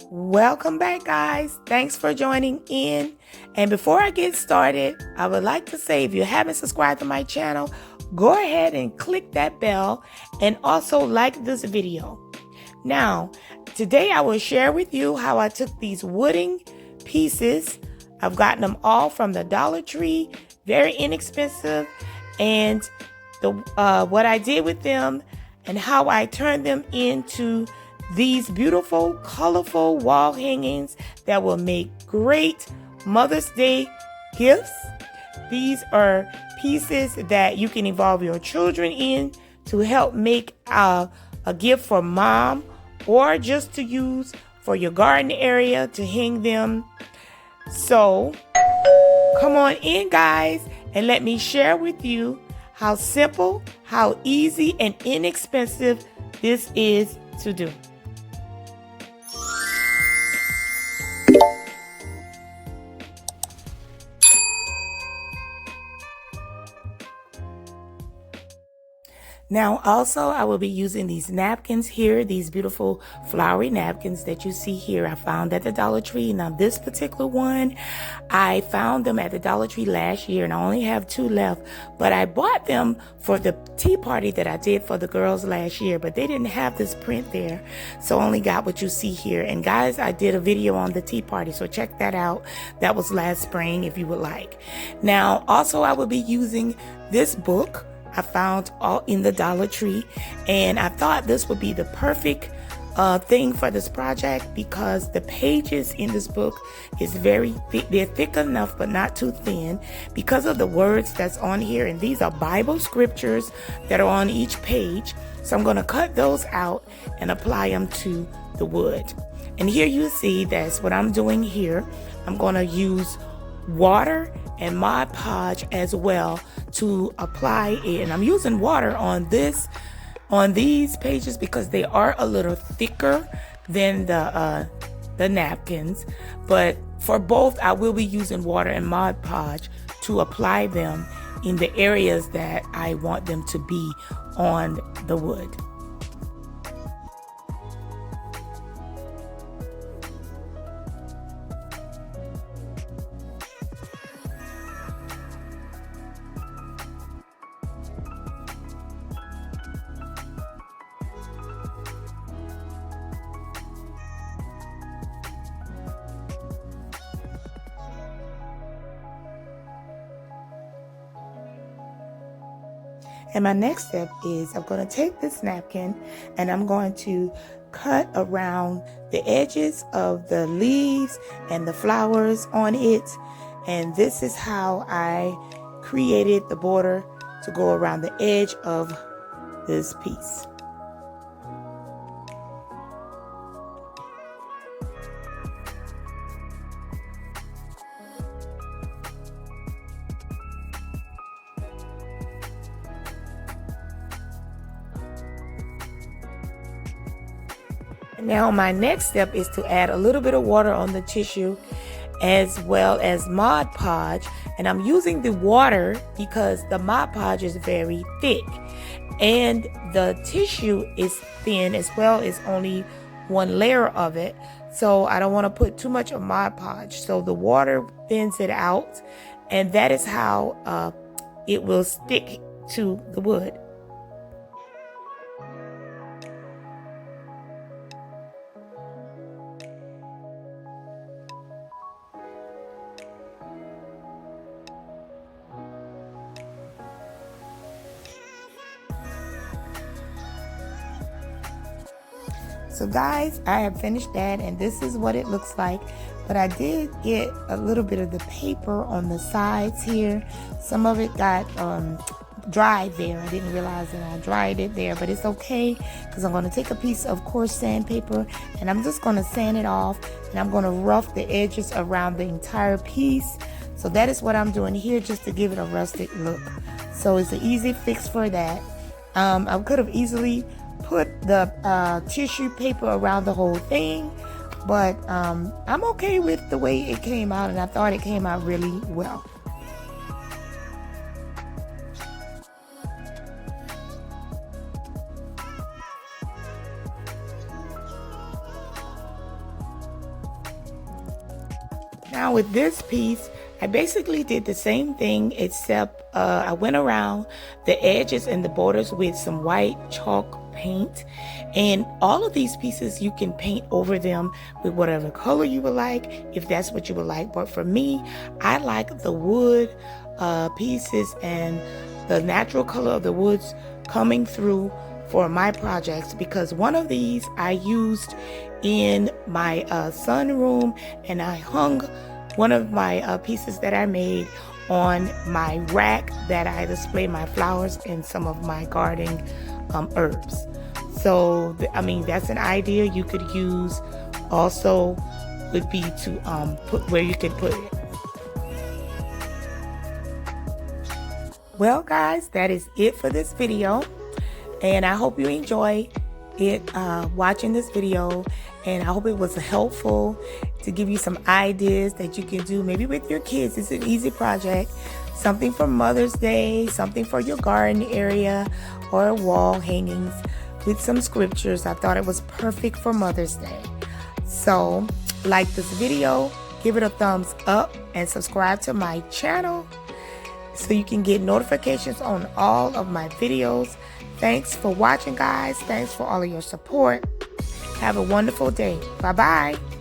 Welcome back, guys. Thanks for joining in. And before I get started, I would like to say if you haven't subscribed to my channel, go ahead and click that bell and also like this video. Now, today I will share with you how I took these wooden pieces. I've gotten them all from the Dollar Tree, very inexpensive, and what I did with them and how I turned them into these beautiful, colorful wall hangings that will make great Mother's Day gifts. These are pieces that you can involve your children in to help make a gift for mom or just to use for your garden area to hang them. So come on in, guys, and let me share with you how simple, how easy and inexpensive this is to do. Now, also, I will be using these napkins here, these beautiful flowery napkins that you see here. I found at the Dollar Tree. Now, this particular one, I found them at the Dollar Tree last year, and I only have 2 left. But I bought them for the tea party that I did for the girls last year, but they didn't have this print there, so I only got what you see here. And guys, I did a video on the tea party, so check that out. That was last spring if you would like. Now, also, I will be using this book I found all in the Dollar Tree, and I thought this would be the perfect thing for this project because the pages in this book is very thick. They're thick enough but not too thin because of the words that's on here, and these are Bible scriptures that are on each page. So I'm going to cut those out and apply them to the wood. And here you see that's what I'm doing here. I'm going to use water and Mod Podge as well to apply it, and I'm using water on these pages because they are a little thicker than the napkins. But for both, I will be using water and Mod Podge to apply them in the areas that I want them to be on the wood. And my next step is I'm going to take this napkin and I'm going to cut around the edges of the leaves and the flowers on it. And this is how I created the border to go around the edge of this piece. Now my next step is to add a little bit of water on the tissue as well as Mod Podge, and I'm using the water because the Mod Podge is very thick and the tissue is thin as well. It's only one layer of it, so I don't want to put too much of Mod Podge, so the water thins it out, and that is how it will stick to the wood. So guys, I have finished that, and this is what it looks like. But I did get a little bit of the paper on the sides here. Some of it got dried there. I didn't realize that I dried it there, but it's okay because I'm going to take a piece of coarse sandpaper and I'm just going to sand it off, and I'm going to rough the edges around the entire piece. So that is what I'm doing here, just to give it a rustic look. So it's an easy fix for that. I could have easily put the tissue paper around the whole thing, but I'm okay with the way it came out, and I thought it came out really well. Now with this piece, I basically did the same thing, except I went around the edges and the borders with some white chalk paint. And all of these pieces, you can paint over them with whatever color you would like, if that's what you would like. But for me, I like the wood pieces and the natural color of the woods coming through for my projects, because one of these I used in my sunroom, and I hung one of my pieces that I made on my rack that I display my flowers and some of my gardening herbs. So I mean, that's an idea you could use. Also would be to put where you can put it. Well guys, that is it for this video, and I hope you enjoy it watching this video, and I hope it was helpful to give you some ideas that you can do maybe with your kids. It's an easy project, something for Mother's Day, something for your garden area or wall hangings with some scriptures. I thought it was perfect for Mother's Day. So like this video, give it a thumbs up, and subscribe to my channel so you can get notifications on all of my videos. Thanks for watching, guys. Thanks for all of your support. Have a wonderful day. Bye-bye.